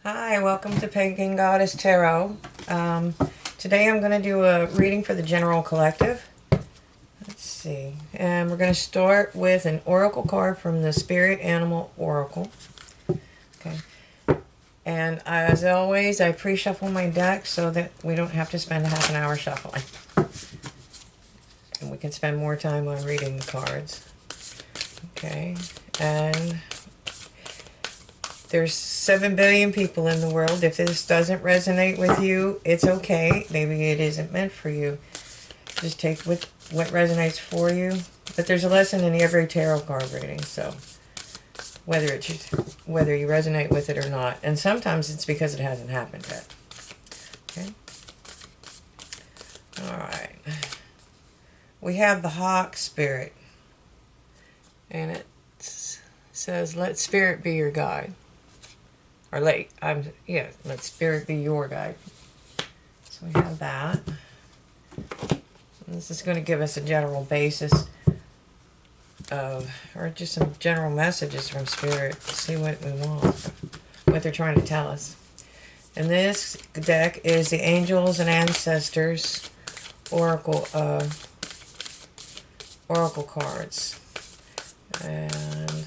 Hi, welcome to Pagan Goddess Tarot. Today I'm going to do a reading for the General Collective. Let's see. And we're going to start with an oracle card from the Spirit Animal Oracle. Okay. And as always, I pre-shuffle my deck so that we don't have to spend a half an hour shuffling. And we can spend more time on reading the cards. Okay. And there's 7 billion people in the world. If this doesn't resonate with you, it's okay. Maybe it isn't meant for you. Just take what resonates for you. But there's a lesson in every tarot card reading, so whether you resonate with it or not. And sometimes it's because it hasn't happened yet. Okay. All right. We have the Hawk Spirit, and it says, "Let Spirit be your guide." Or let Spirit be your guide. So we have that. And this is going to give us a general basis of, or just some general messages from Spirit. See what we want, what they're trying to tell us. And this deck is the Angels and Ancestors Oracle cards. And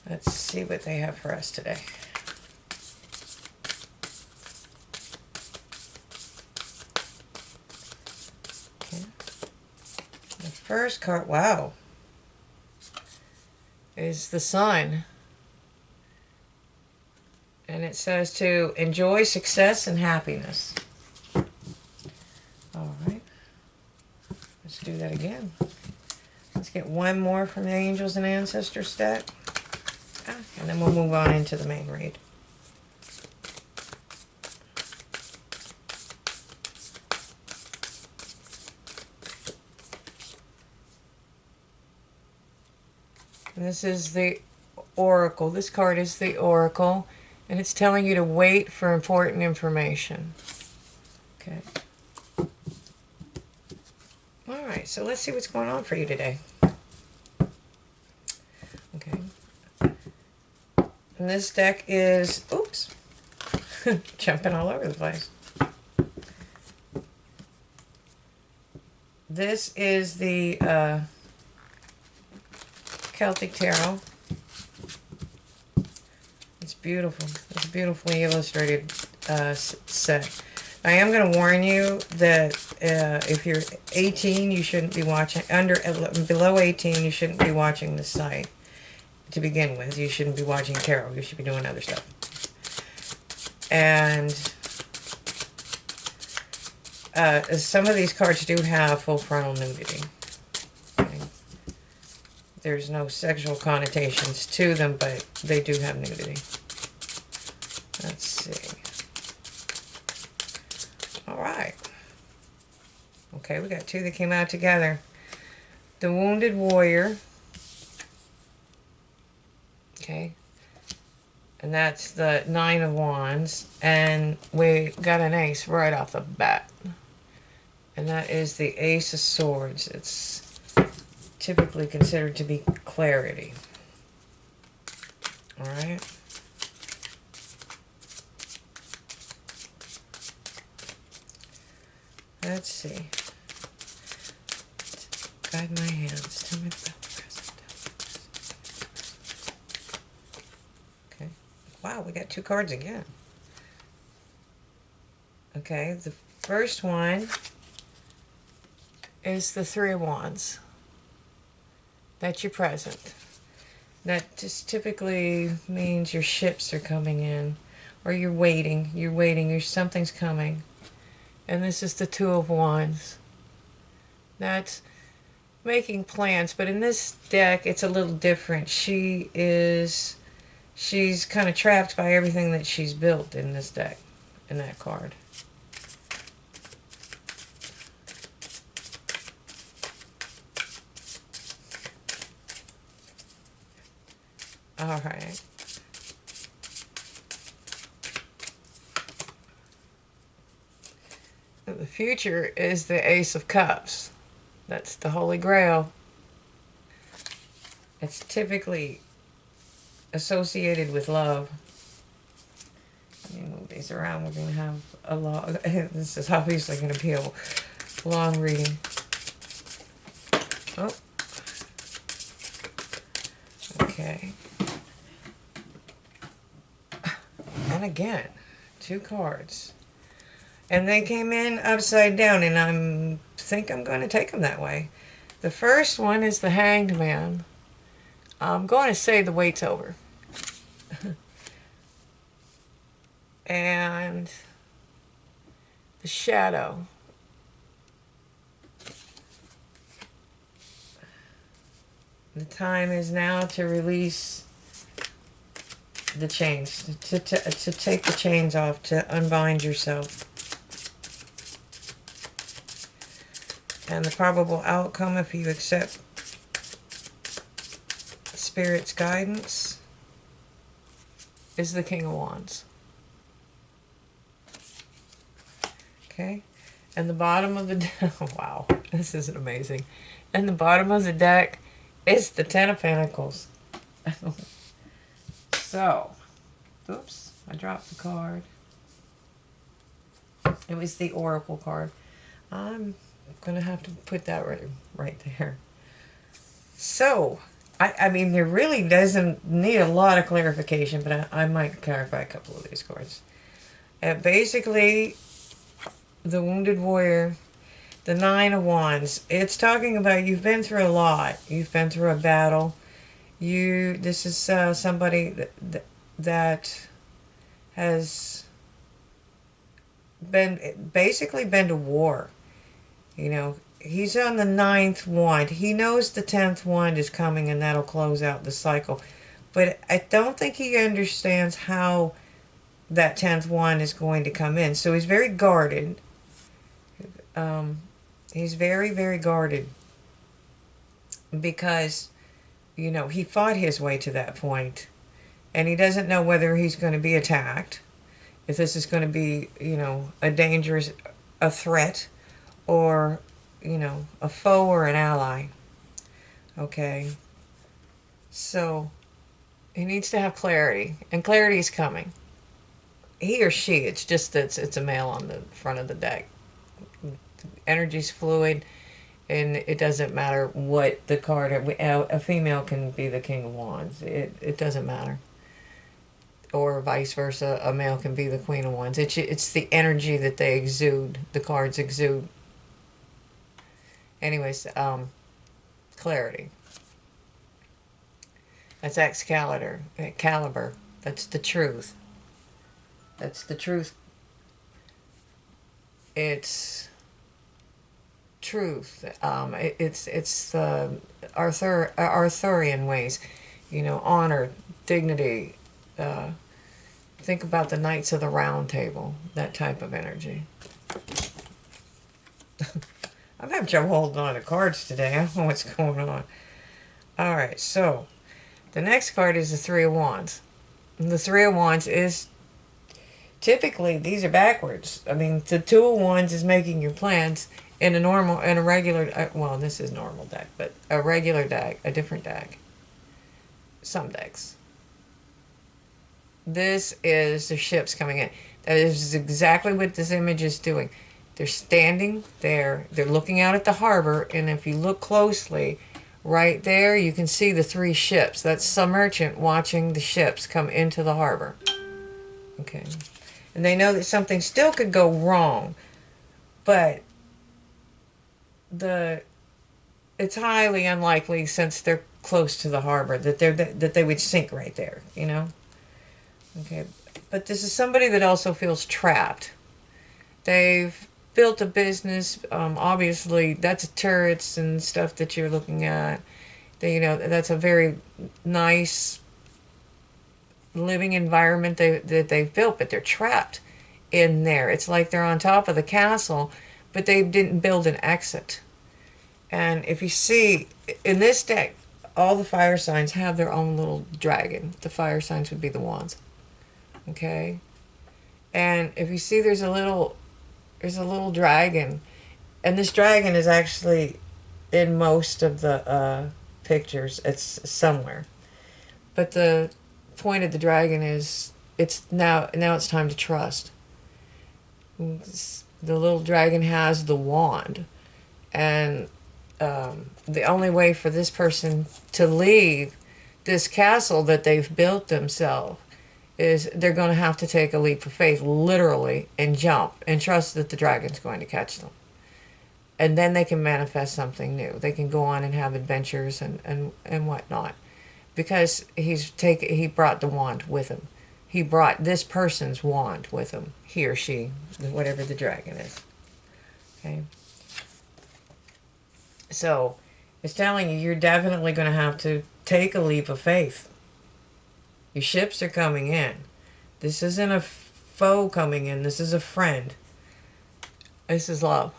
let's see what they have for us today. Okay. The first card, wow, is the Sun. And it says to enjoy success and happiness. All right. Let's do that again. Let's get one more from the Angels and Ancestors deck. And then we'll move on into the main read. And this is the Oracle. This card is the Oracle. And it's telling you to wait for important information. Okay. Alright, so let's see what's going on for you today. Okay. And this deck is, oops, jumping all over the place. This is the Celtic Tarot. It's beautiful. It's a beautifully illustrated set. I am going to warn you that if you're 18, you shouldn't be watching. Below 18, you shouldn't be watching this site. To begin with, you shouldn't be watching tarot. You should be doing other stuff. And some of these cards do have full frontal nudity. Okay. There's no sexual connotations to them, but they do have nudity. Let's see. All right. Okay, we got two that came out together. The Wounded Warrior. Okay. And that's the Nine of Wands. And we got an ace right off the bat. And that is the Ace of Swords. It's typically considered to be clarity. All right. Let's see. Guide my hands. Tell me about the present. Okay. Wow, we got two cards again. Okay, the first one is the Three of Wands. That's your present. That just typically means your ships are coming in, or you're waiting. Something's coming. And this is the Two of Wands. That's making plans, but in this deck, it's a little different. She's kind of trapped by everything that she's built in this deck, in that card. All right. The future is the Ace of Cups. That's the Holy Grail. It's typically associated with love. these around. We're going to have a long, this is obviously going to be a long reading. Oh. Okay. And again, 2 cards. And they came in upside down, and I think I'm going to take them that way. The first one is the Hanged Man. I'm going to say the wait's over. And the Shadow. The time is now to release the chains, to take the chains off, to unbind yourself. And the probable outcome, if you accept Spirit's guidance, is the King of Wands. Okay? And the bottom of the deck, wow, this is amazing. And the bottom of the deck is the Ten of Pentacles. So, oops, I dropped the card. It was the Oracle card. I'm going to have to put that right there. So, I mean, there really doesn't need a lot of clarification, but I might clarify a couple of these cards. Basically, the Wounded Warrior, the Nine of Wands, it's talking about you've been through a lot. You've been through a battle. This is somebody that has basically been to war. You know, he's on the 9th wand. He knows the 10th wand is coming, and that'll close out the cycle. But I don't think he understands how that 10th wand is going to come in. So he's very guarded. He's very, very guarded because, you know, he fought his way to that point, and he doesn't know whether he's going to be attacked, if this is going to be, you know, a threat, or, you know, a foe or an ally. Okay? So, he needs to have clarity, and clarity is coming. He or she, it's just that it's a male on the front of the deck. Energy's fluid, and it doesn't matter what the card, a female can be the King of Wands. It doesn't matter. Or vice versa, a male can be the Queen of Wands. It's the energy that they exude, the cards exude. Anyways, clarity. That's Excalibur. That's the truth. That's the truth. It's truth. It's Arthurian ways. You know, honor, dignity. Think about the Knights of the Round Table. That type of energy. I'm having trouble holding on to cards today. I don't know what's going on. Alright, so the next card is the Three of Wands. And the Three of Wands is typically, these are backwards. I mean, the Two of Wands is making your plans in a regular, well, this is normal deck, but a regular deck, a different deck. Some decks. This is the ships coming in. That is exactly what this image is doing. They're standing there. They're looking out at the harbor, and if you look closely, right there, you can see the 3 ships. That's some merchant watching the ships come into the harbor. Okay. And they know that something still could go wrong, but it's highly unlikely, since they're close to the harbor, that they would sink right there, you know? Okay. But this is somebody that also feels trapped. They've built a business. Obviously, that's turrets and stuff that you're looking at. You know, that's a very nice living environment that they've built, but they're trapped in there. It's like they're on top of the castle, but they didn't build an exit. And if you see, in this deck, all the fire signs have their own little dragon. The fire signs would be the wands. Okay? And if you see, there's a little dragon, and this dragon is actually in most of the pictures. It's somewhere, but the point of the dragon is it's now it's time to trust. The little dragon has the wand, and the only way for this person to leave this castle that they've built themselves is they're going to have to take a leap of faith, literally, and jump and trust that the dragon's going to catch them. And then they can manifest something new. They can go on and have adventures and whatnot. Because he brought the wand with him. He brought this person's wand with him. He or she, whatever the dragon is. Okay. So, it's telling you you're definitely going to have to take a leap of faith. Your ships are coming in. This isn't a foe coming in. This is a friend. This is love.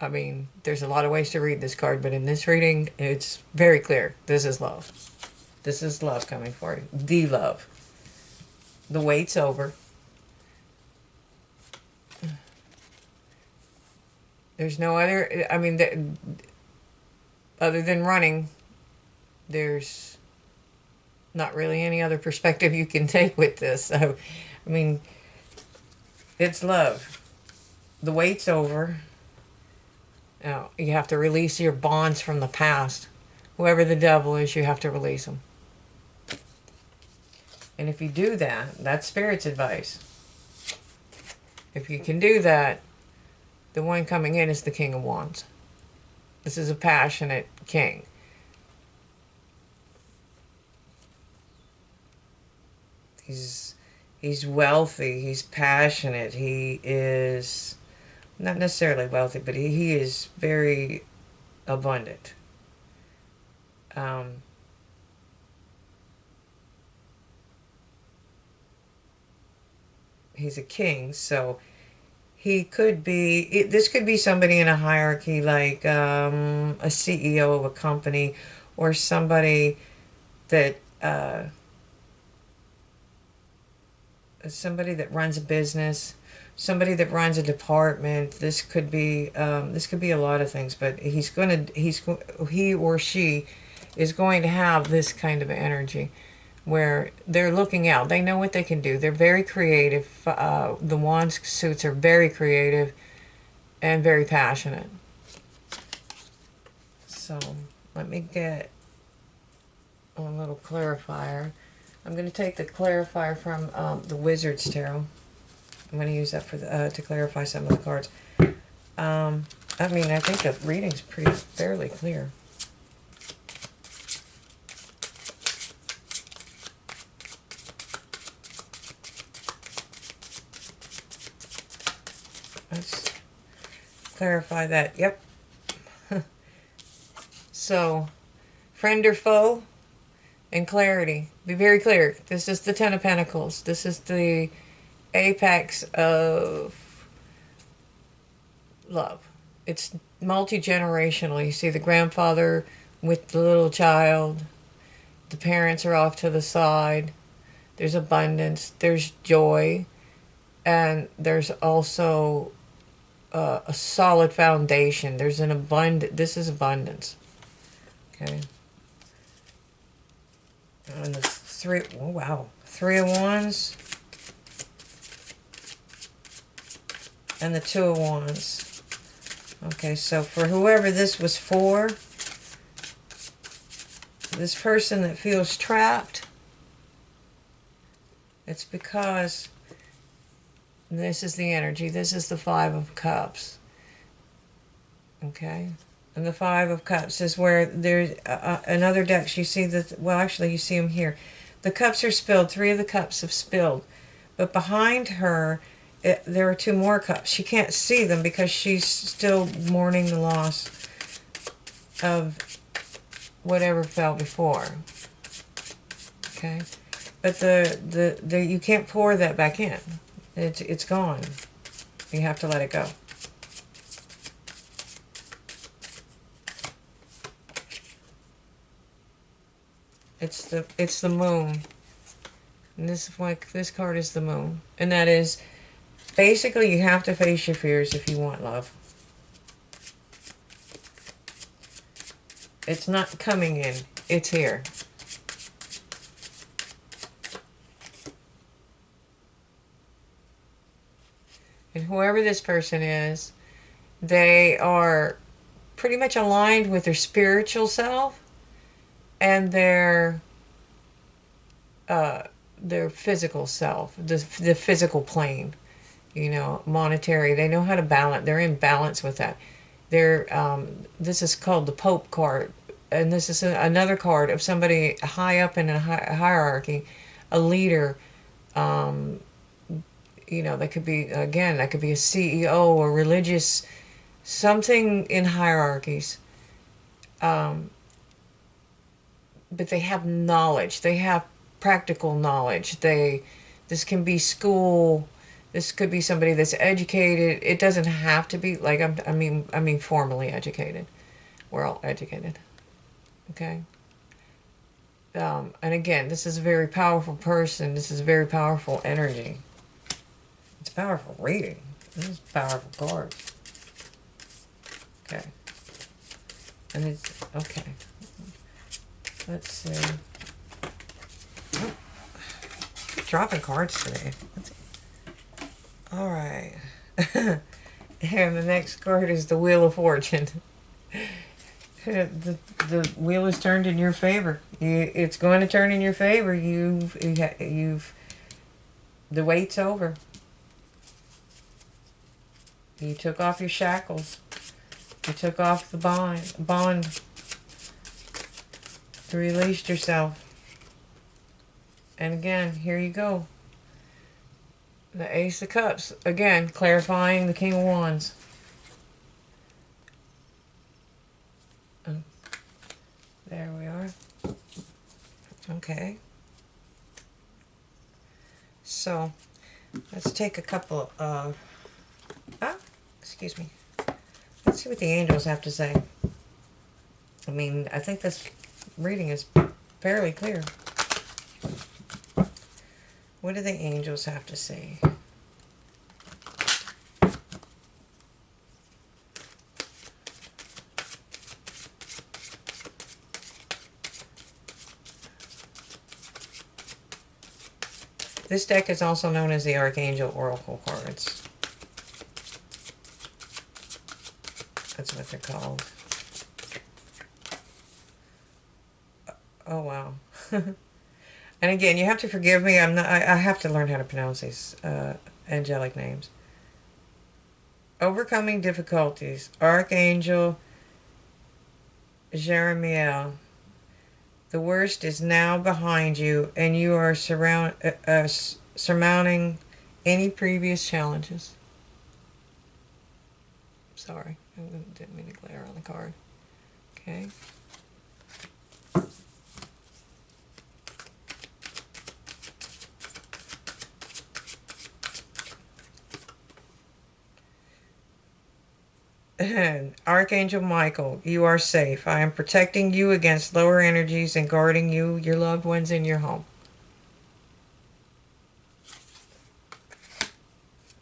I mean, there's a lot of ways to read this card, but in this reading, it's very clear. This is love. This is love coming for you. The love. The wait's over. There's no other, I mean, other than running, there's not really any other perspective you can take with this. So, I mean, it's love. The wait's over. Now, you have to release your bonds from the past. Whoever the devil is, you have to release them. And if you do that, that's Spirit's advice. If you can do that, the one coming in is the King of Wands. This is a passionate king. He's wealthy, he's passionate, he is not necessarily wealthy, but he is very abundant. He's a king, so he could be, this could be somebody in a hierarchy, like a CEO of a company, or somebody that runs a business, somebody that runs a department. This could be a lot of things, but he or she is going to have this kind of energy where they're looking out. They know what they can do. They're very creative. The wand suits are very creative and very passionate. So let me get a little clarifier. I'm going to take the clarifier from the Wizard's Tarot. I'm going to use that for to clarify some of the cards. I mean, I think the reading's fairly clear. Let's clarify that. Yep. So, friend or foe and clarity. Be very clear. This is the Ten of Pentacles. This is the apex of love. It's multi-generational. You see the grandfather with the little child. The parents are off to the side. There's abundance. There's joy. And there's also a solid foundation. There's an this is abundance. Okay. And the oh wow. 3 of Wands. And the 2 of Wands. Okay, so for whoever this was for, this person that feels trapped, it's because this is the energy. This is the 5 of Cups. Okay? And the 5 of Cups is where there's another deck. You see that, well, actually, you see them here. The cups are spilled. 3 of the cups have spilled. But behind her, there are 2 more cups. She can't see them because she's still mourning the loss of whatever fell before. Okay? But you can't pour that back in. It's gone. You have to let it go. It's the moon. And this card is the moon. And that is basically you have to face your fears if you want love. It's not coming in. It's here. And whoever this person is, they are pretty much aligned with their spiritual self and their physical self, the physical plane, monetary. They know how to balance. They're in balance with that. This is called the Pope card, and this is another card of somebody high up in a hierarchy, a leader. That could be, again, that could be a CEO, a religious, something in hierarchies. But they have knowledge. They have practical knowledge. This can be school. This could be somebody that's educated. It doesn't have to be like I mean formally educated. We're all educated. Okay. And again, this is a very powerful person. This is a very powerful energy. It's a powerful reading. This is a powerful card. Okay. And it's okay. Let's see. Oh, dropping cards today. All right. And the next card is the Wheel of Fortune. The wheel is turned in your favor. It's going to turn in your favor. The wait's over. You took off your shackles. You took off the bond. You released yourself. And again, here you go. The Ace of Cups. Again, clarifying the King of Wands. There we are. Okay. So, let's take a couple of... excuse me. Let's see what the angels have to say. I mean, I think this reading is fairly clear. What do the angels have to say? This deck is also known as the Archangel Oracle cards. That's what they're called. Oh, wow. And again, you have to forgive me. I have to learn how to pronounce these angelic names. Overcoming difficulties. Archangel Jeremiel. The worst is now behind you, and you are surmounting any previous challenges. Sorry, I didn't mean to glare on the card. Okay. Archangel Michael, you are safe. I am protecting you against lower energies and guarding you, your loved ones, in your home.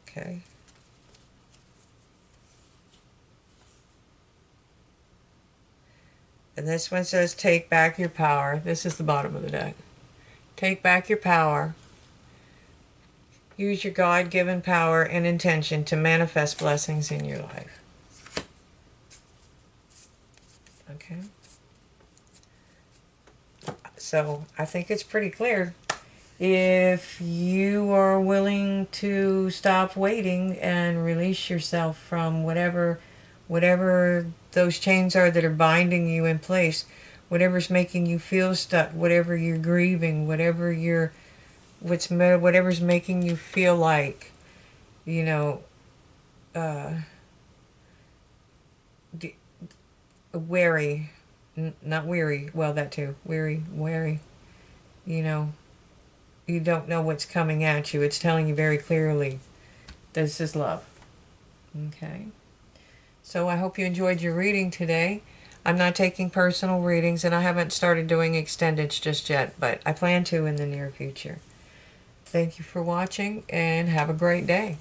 Okay. And this one says, take back your power. This is the bottom of the deck. Take back your power. Use your God-given power and intention to manifest blessings in your life. Okay. So I think it's pretty clear. If you are willing to stop waiting and release yourself from whatever those chains are that are binding you in place, whatever's making you feel stuck, whatever you're grieving, whatever's making you feel like, wary, not weary, well, that too, wary, you don't know what's coming at you. It's telling you very clearly, this is love. Okay. So I hope you enjoyed your reading today. I'm not taking personal readings, and I haven't started doing extendeds just yet, but I plan to in the near future. Thank you for watching, and have a great day.